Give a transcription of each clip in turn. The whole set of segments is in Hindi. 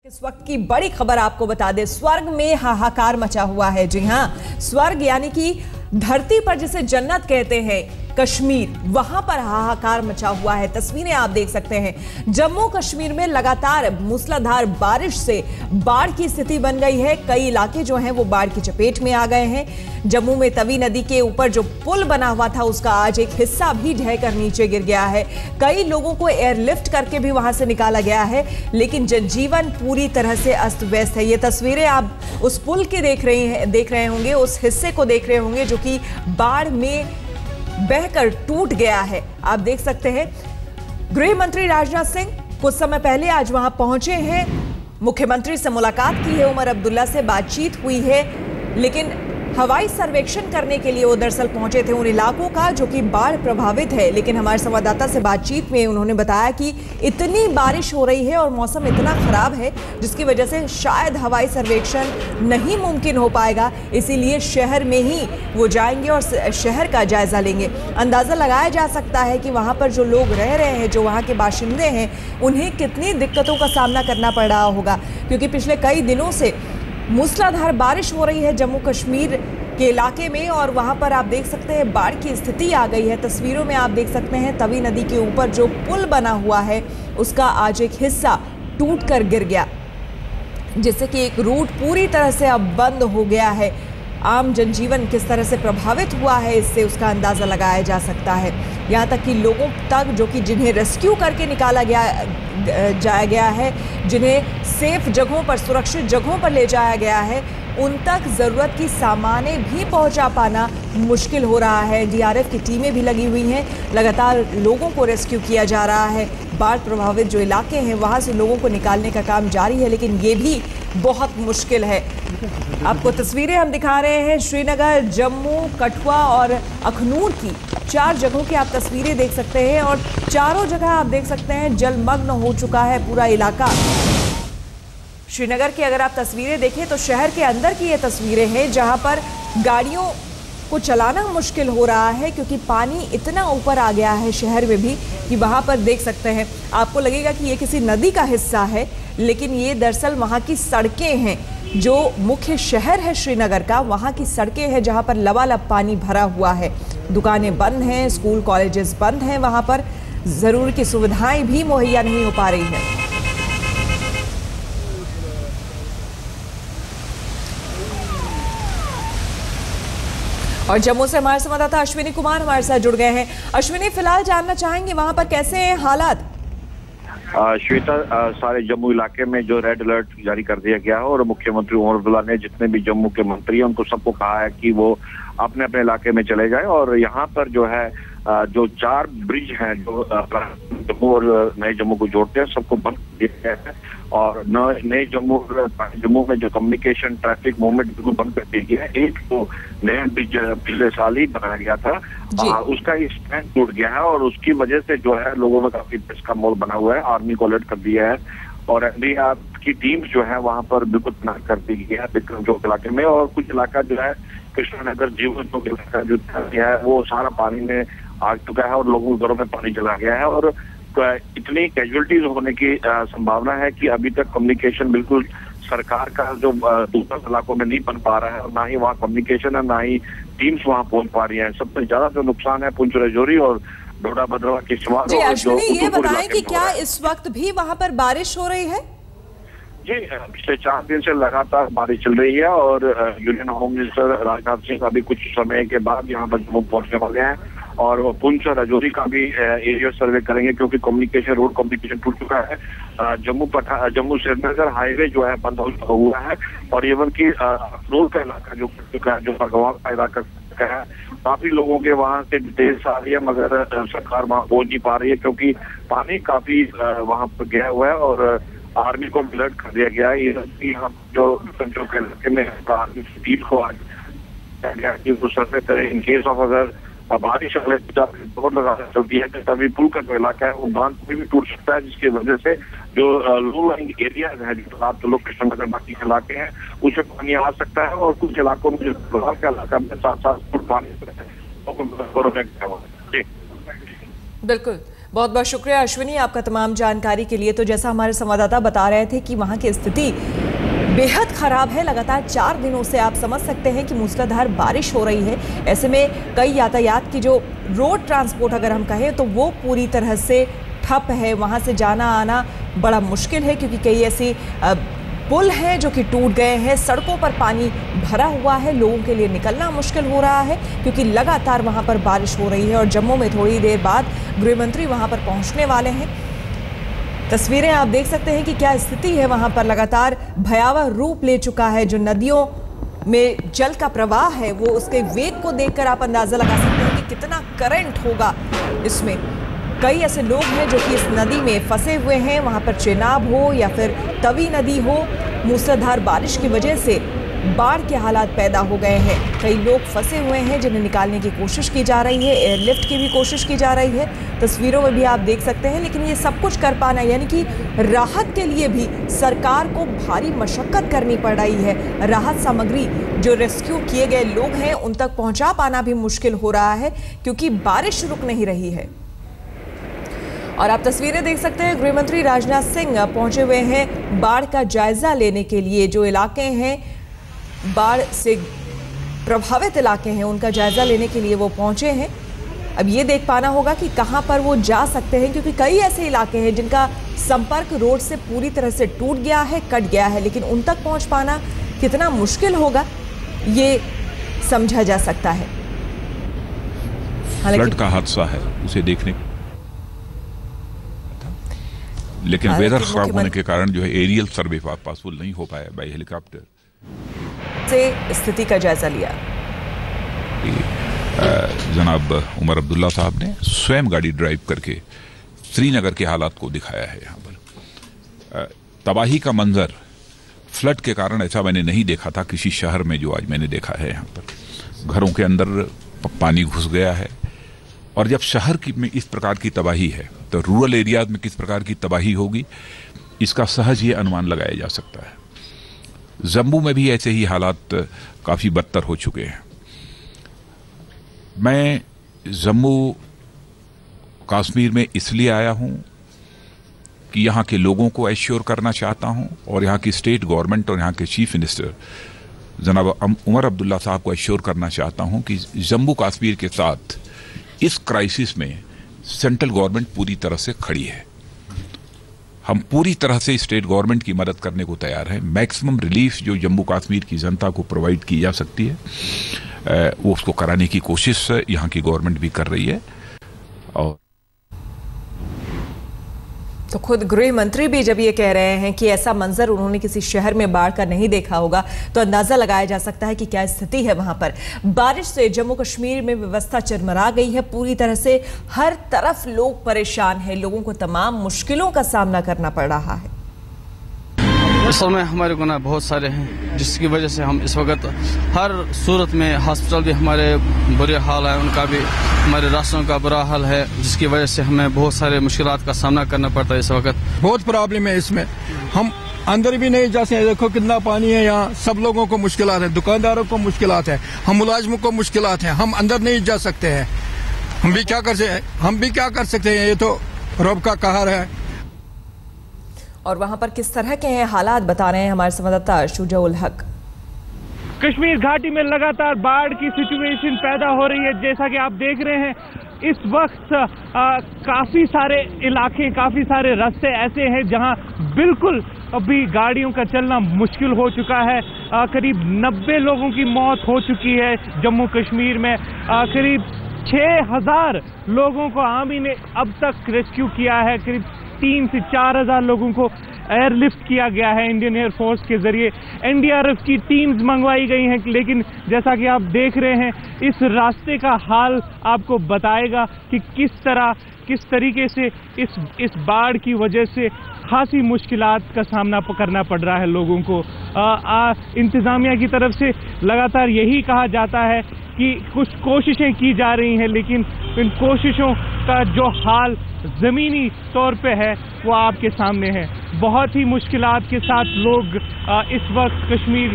इस वक्त की बड़ी खबर आपको बता दें, स्वर्ग में हाहाकार मचा हुआ है। जी हां, स्वर्ग यानी कि धरती पर जिसे जन्नत कहते हैं, कश्मीर, वहां पर हाहाकार मचा हुआ है। तस्वीरें आप देख सकते हैं। जम्मू कश्मीर में लगातार मूसलाधार बारिश से बाढ़ की स्थिति बन गई है। कई इलाके जो हैं वो बाढ़ की चपेट में आ गए हैं। जम्मू में तवी नदी के ऊपर जो पुल बना हुआ था उसका आज एक हिस्सा भी ढहकर नीचे गिर गया है। कई लोगों को एयरलिफ्ट करके भी वहां से निकाला गया है, लेकिन जनजीवन पूरी तरह से अस्त व्यस्त है। ये तस्वीरें आप उस पुल की देख रहे होंगे, उस हिस्से को देख रहे होंगे जो कि बाढ़ में बहकर टूट गया है। आप देख सकते हैं गृह मंत्री राजनाथ सिंह कुछ समय पहले आज वहां पहुंचे हैं। मुख्यमंत्री से मुलाकात की है, उमर अब्दुल्ला से बातचीत हुई है, लेकिन हवाई सर्वेक्षण करने के लिए वो दरअसल पहुंचे थे उन इलाकों का जो कि बाढ़ प्रभावित है। लेकिन हमारे संवाददाता से बातचीत में उन्होंने बताया कि इतनी बारिश हो रही है और मौसम इतना खराब है जिसकी वजह से शायद हवाई सर्वेक्षण नहीं मुमकिन हो पाएगा, इसीलिए शहर में ही वो जाएंगे और शहर का जायजा लेंगे। अंदाजा लगाया जा सकता है कि वहां पर जो लोग रह रहे हैं, जो वहां के बाशिंदे हैं, उन्हें कितनी दिक्कतों का सामना करना पड़ रहा होगा, क्योंकि पिछले कई दिनों से मूसलाधार बारिश हो रही है जम्मू कश्मीर के इलाके में और वहां पर आप देख सकते हैं बाढ़ की स्थिति आ गई है। तस्वीरों में आप देख सकते हैं तवी नदी के ऊपर जो पुल बना हुआ है उसका आज एक हिस्सा टूटकर गिर गया, जिससे कि एक रूट पूरी तरह से अब बंद हो गया है। आम जनजीवन किस तरह से प्रभावित हुआ है इससे उसका अंदाजा लगाया जा सकता है। यहाँ तक कि लोगों तक जो कि जिन्हें रेस्क्यू करके निकाला जाया गया है, जिन्हें सेफ जगहों पर, सुरक्षित जगहों पर ले जाया गया है, उन तक ज़रूरत की सामानें भी पहुंचा पाना मुश्किल हो रहा है। डीआरएफ की टीमें भी लगी हुई हैं, लगातार लोगों को रेस्क्यू किया जा रहा है। बाढ़ प्रभावित जो इलाके हैं वहां से लोगों को निकालने का काम जारी है, लेकिन ये भी बहुत मुश्किल है। आपको तस्वीरें हम दिखा रहे हैं श्रीनगर, जम्मू, कठुआ और अखनूर की 4 जगहों की आप तस्वीरें देख सकते हैं और चारों जगह आप देख सकते हैं जलमग्न हो चुका है पूरा इलाका। श्रीनगर की अगर आप तस्वीरें देखें तो शहर के अंदर की ये तस्वीरें हैं जहां पर गाड़ियों को चलाना मुश्किल हो रहा है, क्योंकि पानी इतना ऊपर आ गया है शहर में भी कि वहां पर देख सकते हैं, आपको लगेगा कि ये किसी नदी का हिस्सा है, लेकिन ये दरअसल वहां की सड़कें हैं। जो मुख्य शहर है श्रीनगर का, वहां की सड़कें हैं जहां पर लबालब पानी भरा हुआ है। दुकानें बंद हैं, स्कूल कॉलेजेस बंद हैं, वहां पर जरूरी की सुविधाएं भी मुहैया नहीं हो पा रही हैं। और जम्मू से हमारे संवाददाता अश्विनी कुमार हमारे साथ जुड़ गए हैं। अश्विनी, फिलहाल जानना चाहेंगे वहां पर कैसे हैं हालात? श्वेता, सारे जम्मू इलाके में जो रेड अलर्ट जारी कर दिया गया है और मुख्यमंत्री उमर अब्दुल्ला ने जितने भी जम्मू के मंत्री हैं उनको सबको कहा है कि वो अपने अपने इलाके में चले जाएं। और यहाँ पर जो है जो 4 ब्रिज हैं जो जम्मू और नए जम्मू को जोड़ते हैं सबको बंद कर दिया गया है और नए जम्मू में जो कम्युनिकेशन ट्रैफिक मूवमेंट बिल्कुल बंद कर दिया गया है। एक तो नया ब्रिज पिछले साल ही बनाया गया था, उसका स्टैंड टूट गया है और उसकी वजह से जो है लोगों में काफी प्रेस का माहौल बना हुआ है। आर्मी को अलर्ट कर दिया है और एनडीआरएफ की टीम जो है वहां पर बिल्कुल तैनात कर दी गई है विक्रम चौक इलाके में। और कुछ इलाका जो है कृष्णनगर, जीवन चौक इलाका जो है वो सारा पानी में आ चुका है और लोगों के घरों में पानी चला गया है और इतनी कैजुअलिटीज होने की संभावना है कि अभी तक कम्युनिकेशन बिल्कुल सरकार का जो दूसरे इलाकों में नहीं बन पा रहा है और ना ही वहाँ कम्युनिकेशन है, ना ही टीम्स वहाँ पहुंच पा रही है। सबसे ज्यादा जो नुकसान है पुंछ राजौरी और डोडा भद्रवा की सीमा। जी अश्विनी, ये बताएं कि क्या इस वक्त भी वहाँ पर बारिश हो रही है? जी, पिछले 4 दिन से लगातार बारिश चल रही है और union home minister Rajnath Singh अभी कुछ समय के बाद यहाँ पर जम्मू पहुंचने वाले हैं और वो पुंछ और राजौरी का भी एरिया सर्वे करेंगे, क्योंकि रोड कम्युनिकेशन टूट चुका है। जम्मू श्रीनगर हाईवे जो है बंद हो हुआ है और एवं की अखनूर का इलाका जो भगवान का इलाका है, काफी लोगों के वहां से डिटेल्स आ रही है मगर सरकार वहां पहुंच नहीं पा रही है क्योंकि पानी काफी वहां पर गया हुआ है और आर्मी को अलर्ट कर दिया गया है। यहाँ जो इलाके में आर्मी टीम को आज सर्वे करें इन केस ऑफ अगर बारिश अगले बहुत लगातार चलती है तभी पुल का जो इलाका है वो बांध भी टूट सकता है, जिसकी वजह से जो लो लाइंग एरियाज है जो आप जो लोग कृष्णनगर बाकी के इलाके हैं उसमें पानी आ सकता है और कुछ इलाकों में जो का इलाका में 7-7 फुट पानी बिल्कुल। बहुत बहुत शुक्रिया अश्विनी आपका तमाम जानकारी के लिए। तो जैसा हमारे संवाददाता बता रहे थे कि वहां की स्थिति बेहद खराब है। लगातार 4 दिनों से आप समझ सकते हैं कि मूसलाधार बारिश हो रही है। ऐसे में कई यातायात की जो रोड ट्रांसपोर्ट अगर हम कहें तो वो पूरी तरह से ठप है। वहां से जाना आना बड़ा मुश्किल है क्योंकि कई ऐसी पुल हैं जो कि टूट गए हैं। सड़कों पर पानी भरा हुआ है, लोगों के लिए निकलना मुश्किल हो रहा है क्योंकि लगातार वहां पर बारिश हो रही है। और जम्मू में थोड़ी देर बाद गृहमंत्री वहां पर पहुंचने वाले हैं। तस्वीरें आप देख सकते हैं कि क्या स्थिति है वहां पर। लगातार भयावह रूप ले चुका है। जो नदियों में जल का प्रवाह है वो उसके वेग को देखकर आप अंदाजा लगा सकते हैं कि कितना करंट होगा इसमें। कई ऐसे लोग हैं जो कि इस नदी में फंसे हुए हैं। वहां पर चेनाब हो या फिर तवी नदी हो, मूसलाधार बारिश की वजह से बाढ़ के हालात पैदा हो गए हैं। कई लोग फंसे हुए हैं जिन्हें निकालने की कोशिश की जा रही है। एयरलिफ्ट की भी कोशिश की जा रही है, तस्वीरों में भी आप देख सकते हैं। लेकिन ये सब कुछ कर पाना यानी कि राहत के लिए भी सरकार को भारी मशक्कत करनी पड़ रही है। राहत सामग्री जो रेस्क्यू किए गए लोग हैं उन तक पहुंचा पाना भी मुश्किल हो रहा है क्योंकि बारिश रुक नहीं रही है। और आप तस्वीरें देख सकते हैं, गृहमंत्री राजनाथ सिंह पहुंचे हुए हैं बाढ़ का जायजा लेने के लिए। जो इलाके हैं बाढ़ से प्रभावित इलाके हैं उनका जायजा लेने के लिए वो पहुंचे हैं। अब ये देख पाना होगा कि कहां पर वो जा सकते हैं क्योंकि कई ऐसे इलाके हैं जिनका संपर्क रोड से पूरी तरह से टूट गया है, कट गया है। लेकिन उन तक पहुंच पाना कितना मुश्किल होगा ये समझा जा सकता है। फ्लड का हादसा है उसे देखने, लेकिन वेदर खराब होने के कारण जो है एरियल सर्वे पॉसिबल नहीं हो पाया बाय हेलीकॉप्टर से स्थिति का जायजा लिया। जनाब उमर अब्दुल्ला साहब ने स्वयं गाड़ी ड्राइव करके श्रीनगर के हालात को दिखाया है। यहाँ पर तबाही का मंजर फ्लड के कारण ऐसा मैंने नहीं देखा था किसी शहर में जो आज मैंने देखा है। यहाँ पर घरों के अंदर पानी घुस गया है और जब शहर में इस प्रकार की तबाही है तो रूरल एरियाज में किस प्रकार की तबाही होगी इसका सहज ये अनुमान लगाया जा सकता है। जम्मू में भी ऐसे ही हालात काफ़ी बदतर हो चुके हैं। मैं जम्मू कश्मीर में इसलिए आया हूं कि यहाँ के लोगों को एश्योर करना चाहता हूं और यहाँ की स्टेट गवर्नमेंट और यहाँ के चीफ मिनिस्टर जनाब उमर अब्दुल्ला साहब को एश्योर करना चाहता हूं कि जम्मू कश्मीर के साथ इस क्राइसिस में सेंट्रल गवर्नमेंट पूरी तरह से खड़ी है। हम पूरी तरह से स्टेट गवर्नमेंट की मदद करने को तैयार हैं। मैक्सिमम रिलीफ जो जम्मू कश्मीर की जनता को प्रोवाइड की जा सकती है वो उसको कराने की कोशिश यहाँ की गवर्नमेंट भी कर रही है। और तो खुद गृह मंत्री भी जब ये कह रहे हैं कि ऐसा मंजर उन्होंने किसी शहर में बाढ़ का नहीं देखा होगा तो अंदाजा लगाया जा सकता है कि क्या स्थिति है वहां पर। बारिश से जम्मू कश्मीर में व्यवस्था चरमरा गई है पूरी तरह से। हर तरफ लोग परेशान हैं, लोगों को तमाम मुश्किलों का सामना करना पड़ रहा है। इस समय हमारे गुनाह बहुत सारे हैं जिसकी वजह से हम इस वक्त हर सूरत में हॉस्पिटल भी हमारे बुरे हाल है, उनका भी हमारे रास्तों का बुरा हाल है जिसकी वजह से हमें बहुत सारे मुश्किलात का सामना करना पड़ता है। इस वक्त बहुत प्रॉब्लम है इसमें, हम अंदर भी नहीं जा सकते। देखो कितना पानी है यहाँ, सब लोगों को मुश्किलात है, दुकानदारों को मुश्किलात है, हम मुलाजिमों को मुश्किलात है, हम अंदर नहीं जा सकते हैं। हम भी क्या कर सकते हैं, ये तो रब का कहर है। और वहां पर किस तरह के हैं हालात बता रहे हैं हमारे संवाददाता शुजा उल हक। कश्मीर घाटी में लगातार बाढ़ की सिचुएशन पैदा हो रही है। जैसा कि आप देख रहे हैं इस वक्त काफी सारे इलाके, काफी सारे रास्ते ऐसे हैं जहां बिल्कुल अभी गाड़ियों का चलना मुश्किल हो चुका है। करीब 90 लोगों की मौत हो चुकी है जम्मू कश्मीर में। करीब 6000 लोगों को आर्मी ने अब तक रेस्क्यू किया है। करीब 3 से 4 हजार लोगों को एयरलिफ्ट किया गया है इंडियन एयरफोर्स के जरिए। एनडीआरएफ की टीम्स मंगवाई गई हैं, लेकिन जैसा कि आप देख रहे हैं इस रास्ते का हाल आपको बताएगा कि किस तरीके से इस बाढ़ की वजह से खासी मुश्किलात का सामना करना पड़ रहा है लोगों को। इंतजामिया की तरफ से लगातार यही कहा जाता है कि कुछ कोशिशें की जा रही हैं, लेकिन इन कोशिशों का जो हाल ज़मीनी तौर पे है वो आपके सामने है। बहुत ही मुश्किलात के साथ लोग इस वक्त कश्मीर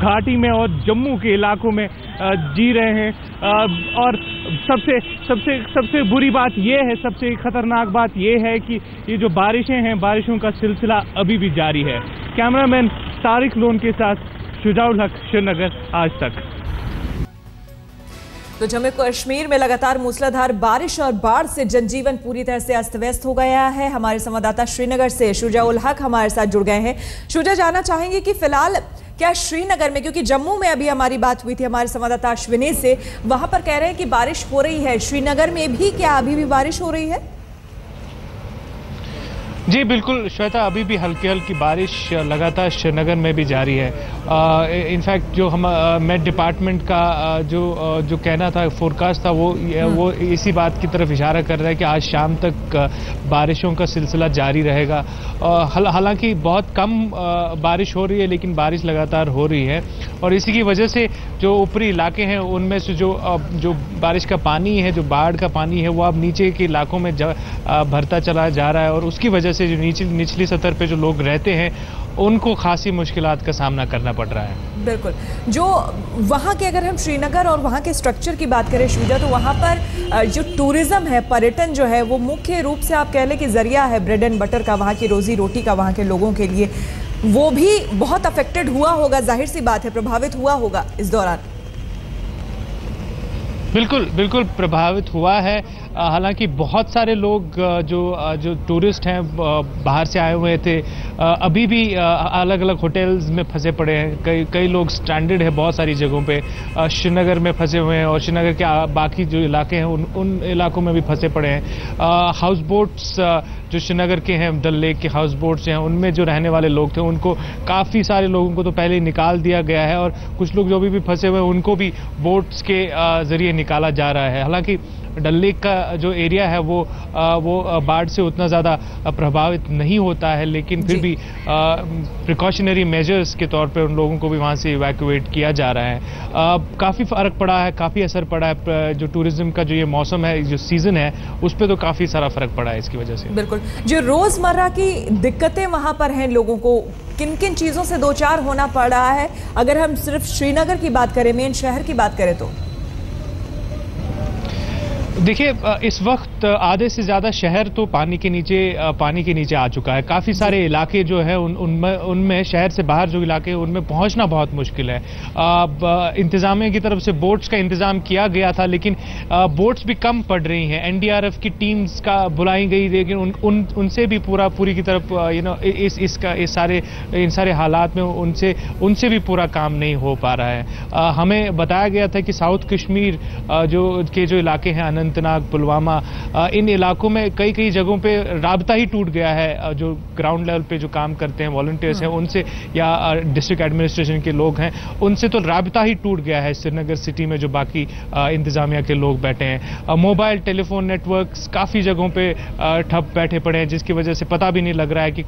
घाटी में और जम्मू के इलाकों में जी रहे हैं। और सबसे बुरी बात यह है, सबसे खतरनाक बात यह है कि ये जो बारिशें हैं, बारिशों का सिलसिला अभी भी जारी है। कैमरामैन तारिक लोन के साथ शुजा उल हक, श्रीनगर, आज तक। तो जम्मू कश्मीर में लगातार मूसलाधार बारिश और बाढ़ से जनजीवन पूरी तरह से अस्त व्यस्त हो गया है। हमारे संवाददाता श्रीनगर से शुजा उल हक हमारे साथ जुड़ गए हैं। शुजा, जानना चाहेंगे कि फिलहाल क्या श्रीनगर में, क्योंकि जम्मू में अभी हमारी बात हुई थी हमारे संवाददाता अश्विनी से, वहां पर कह रहे हैं कि बारिश हो रही है, श्रीनगर में भी क्या अभी भी बारिश हो रही है? जी बिल्कुल श्वेता, अभी भी हल्की हल्की बारिश लगातार श्रीनगर में भी जारी है। इनफैक्ट जो हम मेट डिपार्टमेंट का जो कहना था, फोरकास्ट था, वो इसी बात की तरफ इशारा कर रहा है कि आज शाम तक बारिशों का सिलसिला जारी रहेगा। हालांकि बहुत कम बारिश हो रही है, लेकिन बारिश लगातार हो रही है और इसी की वजह से जो ऊपरी इलाके हैं उनमें से जो बारिश का पानी है, जो बाढ़ का पानी है, वो अब नीचे के इलाकों में भरता चला जा रहा है और उसकी वजह से जो निचली सतह पे जो लोग रहते हैं उनको खासी मुश्किलात का सामना करना पड़ रहा है। बिल्कुल। जो वहाँ के, अगर हम श्रीनगर और वहाँ के स्ट्रक्चर की बात करें शुजा, तो वहाँ पर जो टूरिज्म है, पर्यटन जो है, वो मुख्य रूप से आप कह लें कि जरिया है ब्रेड एंड बटर का, वहाँ की रोजी रोटी का, वहाँ के लोगों के लिए, वो भी बहुत अफेक्टेड हुआ होगा, जाहिर सी बात है, प्रभावित हुआ होगा इस दौरान। बिल्कुल प्रभावित हुआ है। हालांकि बहुत सारे लोग जो टूरिस्ट हैं बाहर से आए हुए थे, अभी भी अलग अलग होटल्स में फंसे पड़े हैं। कई लोग स्ट्रैंडेड है बहुत सारी जगहों पे, श्रीनगर में फंसे हुए हैं और श्रीनगर के बाकी जो इलाके हैं उन इलाकों में भी फंसे पड़े हैं। हाउस बोट्स जो श्रीनगर के हैं, डल लेक के हाउस बोट्स हैं, उनमें जो रहने वाले लोग थे उनको, काफ़ी सारे लोगों को तो पहले ही निकाल दिया गया है और कुछ लोग जो भी फंसे हुए हैं उनको भी बोट्स के ज़रिए निकाला जा रहा है। हालांकि डल लेक का जो एरिया है वो बाढ़ से उतना ज़्यादा प्रभावित नहीं होता है, लेकिन फिर भी प्रिकॉशनरी मेजर्स के तौर पे उन लोगों को भी वहाँ से इवैक्यूएट किया जा रहा है। काफ़ी फ़र्क पड़ा है, काफ़ी असर पड़ा है। जो टूरिज्म का जो ये मौसम है, जो सीज़न है, उस पर तो काफ़ी सारा फ़र्क पड़ा है इसकी वजह से। बिल्कुल। जो रोज़मर्रा की दिक्कतें वहाँ पर हैं, लोगों को किन किन चीज़ों से दो चार होना पड़ रहा है, अगर हम सिर्फ श्रीनगर की बात करें, मेन शहर की बात करें तो? देखिए, इस वक्त आधे से ज़्यादा शहर तो पानी के नीचे आ चुका है। काफ़ी सारे इलाके जो है उनमें शहर से बाहर जो इलाके हैं उनमें पहुंचना बहुत मुश्किल है। इंतज़ामिया की तरफ से बोट्स का इंतज़ाम किया गया था, लेकिन बोट्स भी कम पड़ रही हैं। एनडीआरएफ की टीम्स का बुलाई गई, लेकिन उनसे भी पूरी की तरफ इन सारे हालात में उनसे भी पूरा काम नहीं हो पा रहा है। हमें बताया गया था कि साउथ कश्मीर जो इलाके हैं, अनंतनाग, पुलवामा, इन इलाकों में कई जगहों पे राब्ता ही टूट गया है। जो ग्राउंड लेवल पे जो काम करते हैं वॉलंटियर्स हैं उनसे, या डिस्ट्रिक्ट एडमिनिस्ट्रेशन के लोग हैं उनसे, तो राब्ता ही टूट गया है श्रीनगर सिटी में जो बाकी इंतजामिया के लोग बैठे हैं। मोबाइल टेलीफोन नेटवर्क्स काफ़ी जगहों पे ठप बैठे पड़े हैं, जिसकी वजह से पता भी नहीं लग रहा है कि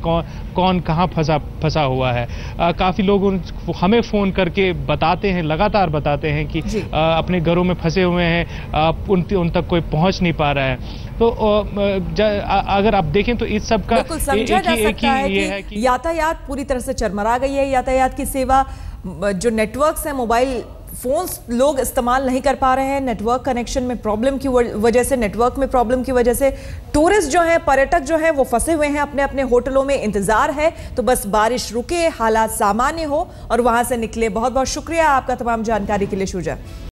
कौन कहाँ फंसा हुआ है। काफ़ी लोग हमें फ़ोन करके बताते हैं, लगातार बताते हैं कि अपने घरों में फंसे हुए हैं, उन तक कोई पहुंच नहीं पा रहा है। तो अगर आप देखें तो इस सब का समझा जा सकता है कि यातायात पूरी तरह से चरमरा गई है। यातायात की सेवा, जो नेटवर्क्स हैं, मोबाइल फोन्स लोग इस्तेमाल नहीं कर पा रहे हैं, नेटवर्क कनेक्शन में प्रॉब्लम की वजह से, नेटवर्क में प्रॉब्लम की वजह से टूरिस्ट जो हैं, पर्यटक जो हैं, वो फंसे हुए हैं अपने अपने होटलों में। इंतजार है तो बस बारिश रुके, हालात सामान्य हो और वहां से निकले। बहुत बहुत शुक्रिया आपका तमाम जानकारी के लिए शुजा।